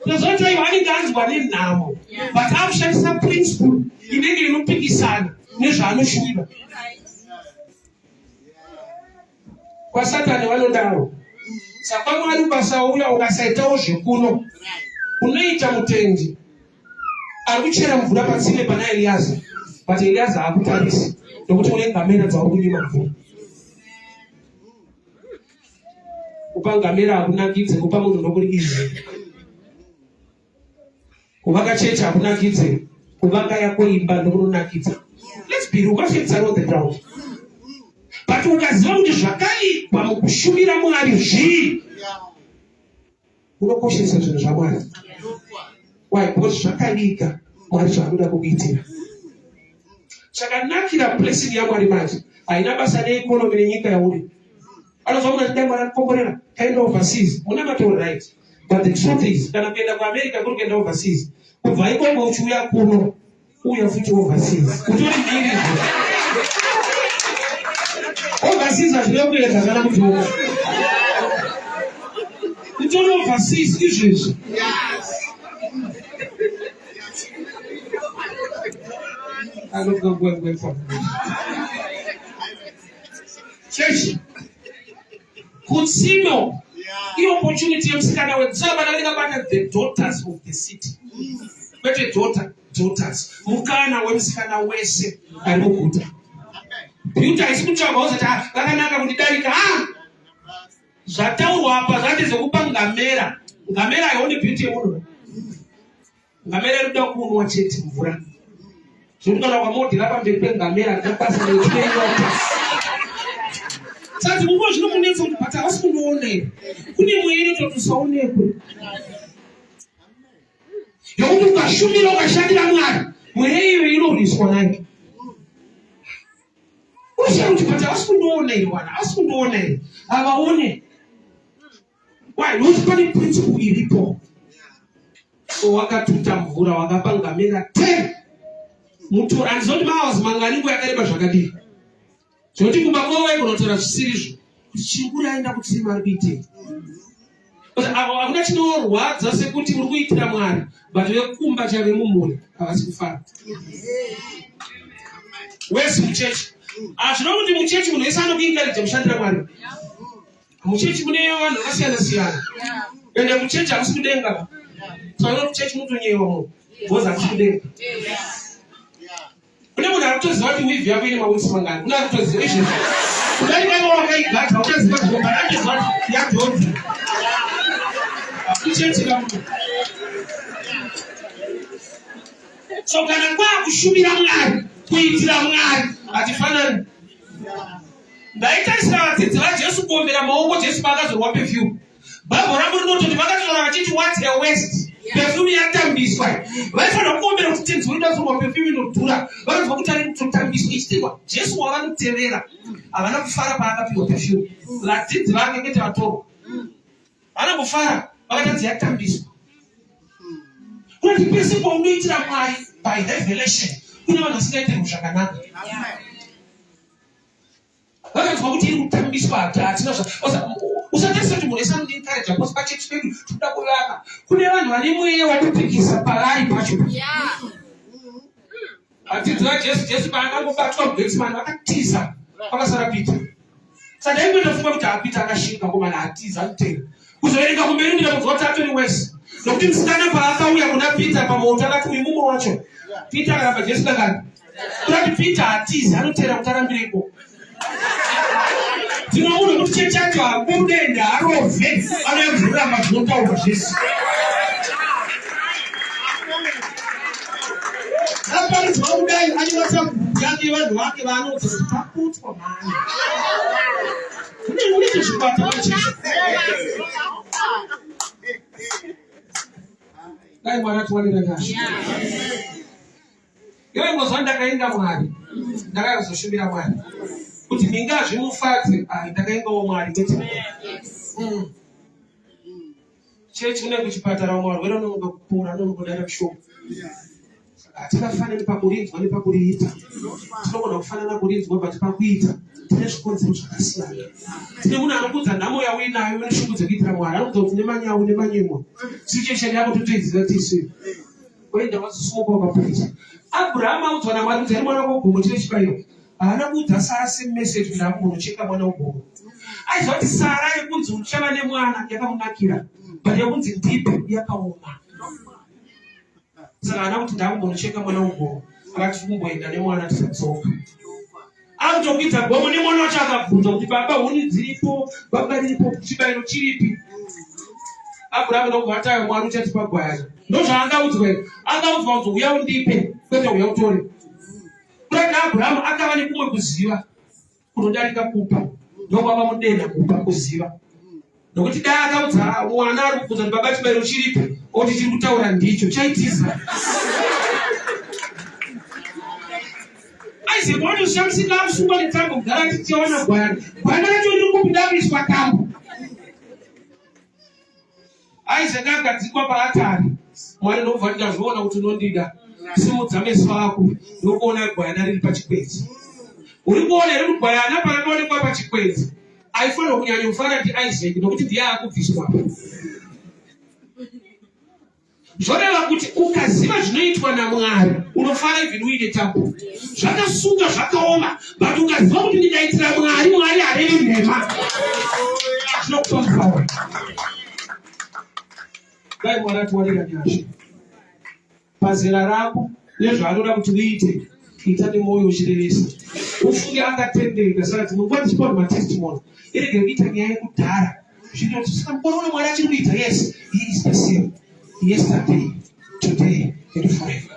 Ndozoti aiwa anenge anzwa nenhamo but akushandisa principle inenge inopikisana nezvaanoshuvira. Kwasatani vanodaro. Saka Mwari basa uya ukasaitawo zvekuno unoita mutendi ari kuchera mvura patsime pana Eliaza but Eliaza hakutarisi nokuti une ngamera dzauri kunyima mvura. Kupa ngamera hakunakidze kupa munhu ndokurikidze. Kuvaka chechi hakunakidze kuvaka yako imba ndokunonakidza. Let's be real, facts are on the ground. But ukaziva kuti zvakaitwa mukushumira Mwari zvii unokoshesa zvinhu zvaMwari. Why? Because zvakaika Mwari zvaanoda kukuitira. Chakanakira blessing yaMwari manje haina basa neekonomi nenyika yauri. Anozva kuti dai Mwari akukomborera kaenda overseas muna matori right. But the truth is kana kuenda kuAmerica kuri kuenda overseas kubva ikoko uchiuya kuno uya futi overseas utori mbiri. Overseas hazvina kuenda kana kuti utori overseas izvezvi. Chechi kutsino the opportunity yemusikana wedzaba nalikabata the daughters of the city. Kwete daughters mukana wemusikana wese ari muguta. Beauty haisi kutsvagwa uzati vakanaka kundidarika. Zvataurwa apa zvati zvekupa ngamera. Ngamera haioni beauty yemunhu. Ngamera inoda kunwa chete mvura. Zvekuti kana ukamodhera pamberi pengamera ndapasa nekuiwa. Saka mungu zvinomunetsa kuti bata havasi kunooneka. Kune mwiri totusaonekwe. Yokuti ukashumira ukashandira Mwari, mweya iyo inorwiswa nayo. Unoshauri kuti bata havasi kunooneka bwana, havasi kunooneka. Havaone. Why? Nokuti pane principle iripo. So wakatuta mvura wakapa ngamera 10. Mutora andizoti mahours mangani yakareba zvakadii. Zvoti kumba kwawe kunotora zvisirizvo kuti chinguri aenda kutsima ari kuitei. Hakuna chinorwadza sekuti uri kuitira Mwari but vekumba chave mumhuri havasi kufara. Wesi muchechi hazvino kuti muchechi munhu wese anokuingaridza mushandira Mwari. Muchechi mune vanhu vakasiyana siyana ende muchechi havasi kudenga. Saka muchechi mutonyewa munhu bhozi havasi kudenga. Kune munhu akutoziva kuti wivhi yako ine mawisi mangani. Kune akutoziva izvezvo. Kudarika wakaigata uchaziva kuti panachiziva kuti yadhodzi. Muchechi kamunhu. So kana kwakushumira Mwari kuitira Mwari hatifanani. Ndaitarisira vadzidzi vaJesu kuombera maoko Jesu paakazorwa perfume. Bhaibheri rangu rinototi vakataura vachiti what a waste. Perfume yatambiswa. Vaifanira kuombera kuti tenzi unoda kuzorwa perfume inodhura. Vanobva kuti ari kutotambiswa ichitirwa. Jesu wavanotevera havana kufara paakapihwa perfume. Vadzidzi vake ngeti vatorwa. Havana kufara vakatadzi yatambiswa. Kuti pese paunoitira Mwari by revelation kune vanhu vasingaitiri zvakanaka. Vakatwa kuti iri kutambiswa hatina usatarisa kuti munhu ese anondiencourage because pachechi pedu toda kuvaka. Kune vanhu vane mweya watopikisa pavari pacho. vadzidzi vajesu paangangobatwa mugetsimani vakatiza vakasara Pita. Saka ndaingotofunga kuti Pita akashinga komana atiza anotera kuzoverenga kumberi ndira kunzwa kuti atori wese nokuti musikana paakauya kuna Pita pamoto akati uyu mumwe wacho. Pita akaramba Jesu dakani kuti Pita atiza anotera kuti arambireko. Tinoona kuti chechi chacho akudenda arove anoyamburamba zvinotaurwa Jesu. Aparidzwa kudai anyotsa kuyange vanhu vake vanoti taputwa mani. Kune chizvibata chechi. Dai mwana tuwanira nyasha. Iwe ngozwa ndakaenda Mwari. Ndakazoshumira Mwari. Kuti minga zvimufadze ndakaendawo Mwari kuti chechi kune kuchipatara Mwari wera unonga kupora unongodara kushoma. Tikafanira pakurinzwa nepakuriita. Tinogona kufanana kurinzwa but pakuita tine zvikonzero zvakasiyana. Tine munhu anokudza nhamo yauinayo neshungu dzekuitira Mwari anobva kuti nemanyawu nemanyemwa situation yako totoiziva tisi oenda wazosumuka wakapurisa. Abraham audzwa naMwari kuti ari mwana wogomo chine chibayiro haana kuudza Sara same message kuti akunocheka mwana wogomo. Aiziva kuti Sara yekunzi uchava nemwana yakamunakira but yekunzi ndipe yakaoma. Saka haana kuti ndakumbonocheka mwana wogomo akati kumboenda nemwana tisatsoka. Akutokuita gomo nemwana wacho akabvunza kuti baba huni dziripo baba riripo chibayiro chiripi. Abraham ndokubatayo Mwari uchati pagwayana. Ndozvaangaudzwa angaudzwa kuti uya undipe kwete uya utore. Kurati Abraham akava nekumwe kuziva kunodarika kupa ndokwava mudenda kupa kuziva. Nokuti dai akaudza mwana ari kubvunza kuti baba chibayiro chiripi oti chiri kutaura ndicho chaitiza. Aize mwana ushamsika amsungwa netambo kugara tichiona gwayana. Gwayana racho riri kupindaviswa tambo. Aize ngagadzikwa paatari. Mwari ndobva ndazviona kuti unondida. Simudza meso ako ndokuona gwayana riri pachikwenzi. Uri kuona riri gwayana paranoonekwa pachikwenzi. Aifanira kunyanya kufara ndiIsaac nokuti ndiye akubviswa. Zvoreva kuti ukaziva zvinoitwa naMwari unofara even uine tambo. Zvakasunga zvakaoma but ukaziva kuti ndikaitira Mwari, Mwari harevi nhema. Zvinokupa mufaro. Dai Mwari atiwanira nyasha. Pazera rako nezvaanoda kuti uite ita nemwoyo uchirevesa. Ufunge akatendeka saka tinonguva tichipa matestimony. Irege kuita nyaya yekudhara. Zvinoti saka Mwari achiri kuita yes, he is the same. Yesterday, today, and forever.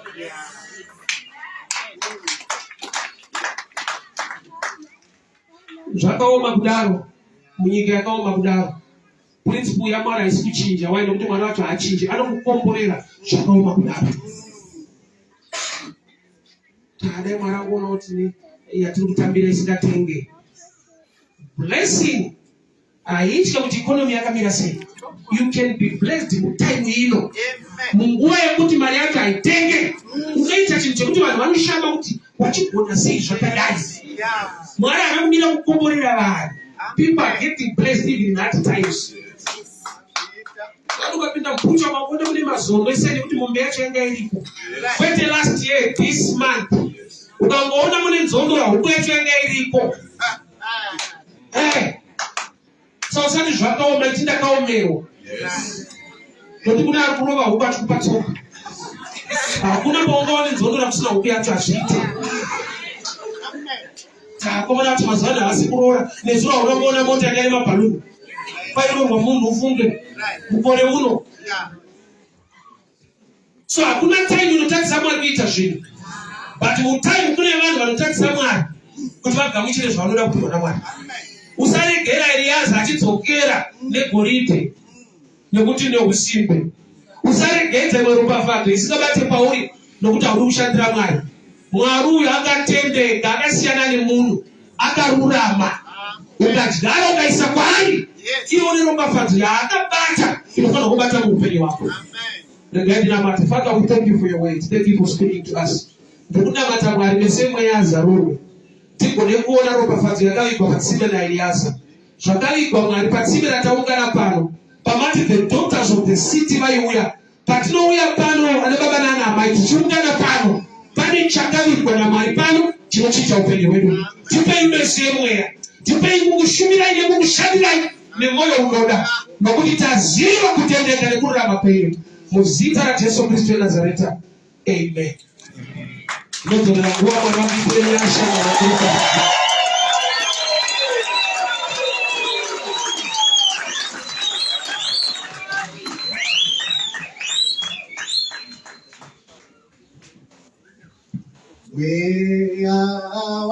Zvakaoma kudaro, munyika yakaoma kudaro. Principle yaMwari haisi kuchinja, waida kuti mwana wacho achinje, anokukomborera zvakaoma kudaro. Dai Mwari akuona kuti yatiri kutambira isingatenge. Blessing haitya kuti economy yakamira sei. You can be blessed mutime ino. Munguva yekuti mari yacho haitenge. Unoita chinhu chekuti vanhu vanoshamba kuti wachigona sei zvakadai. Mwari anomira kukomborera vanhu. People are getting blessed even in that times. Ukapinda mbucha makonde mune mazondo eseni kuti mombe yacho yanga iripo. Kwete last year this month. Ukangoona mune nzondo yahuku yacho yanga iripo. So usati zvakaoma kuti ndakaomerwa. Nokuti kuna ari kurova huku achikupa tsoka. Hakuna paungaona nzondo rakusina huku yacho hazviite. Takomana kuti mazuva ano havasi kuroora. Nezuro unongoona mota yanga ine mabhaluni. Pairongwa munhu ufunge mukore uno. So hakuna time unotarisira Mwari kuita zvinhu. But mutime kune vanhu vanotarisira Mwari kuti vagamuchire zvavanoda kupiwa naMwari. Usaregera Eliaza achidzokera negoridhe nekuti neusimbe. Usaregedze mweropafadzo isingabate pauri nokuti hauri kushandira Mwari. Mwari uyu akatendeka, akasiyana nemunhu, akarurama. Ukadyara ukaisa kwaari, iwo neropafadzo yaakabata inofanira kubata muupenyu hwako. Regai ndinamate. Father, we thank you for your words. Thank you for speaking to us. Ndokunamata Mwari nesemwe yazarurwe. Tigone kuona ropafadzo yakavigwa patsime naEliaza. Zvakavigwa Mwari patsime rataungana pano. Pamati the daughters of the city vaiuya. Patinouya pano ana baba nana amai tichiungana pano. Pani chakali kwa na maripano, chimochicha upele wedu. Tipe mbesi yemuea. Tipe mungu shumira ile mungu shabira ni moyo unoda. Makudita zilo kutende kale kura mapeyo. Muzita la Yesu Kristo wa Nazareta. Amen. Mungu na kuwa kwa rabi kule yasha na kuka. We are